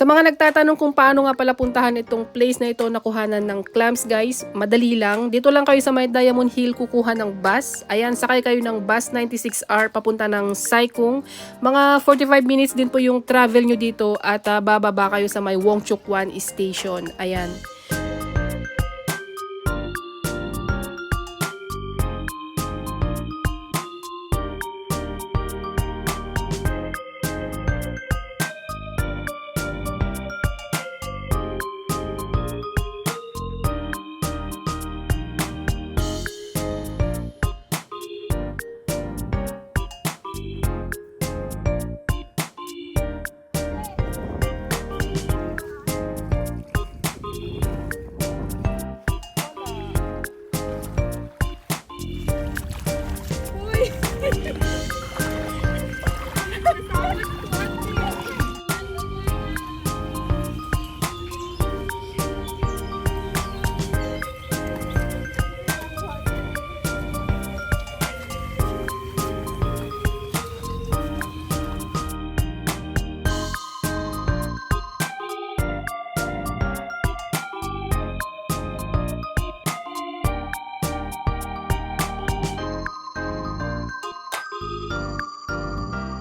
Sa mga nagtatanong kung paano nga pala puntahan itong place na ito na kuhanan ng clams guys, madali lang. Dito lang kayo sa may Diamond Hill kukuha ng bus. Ayan, sakay kayo ng bus 96R papunta ng Sai-Kung. Mga 45 minutes din po yung travel nyo dito at bababa kayo sa may Wong Chuk Wan Station. Ayan.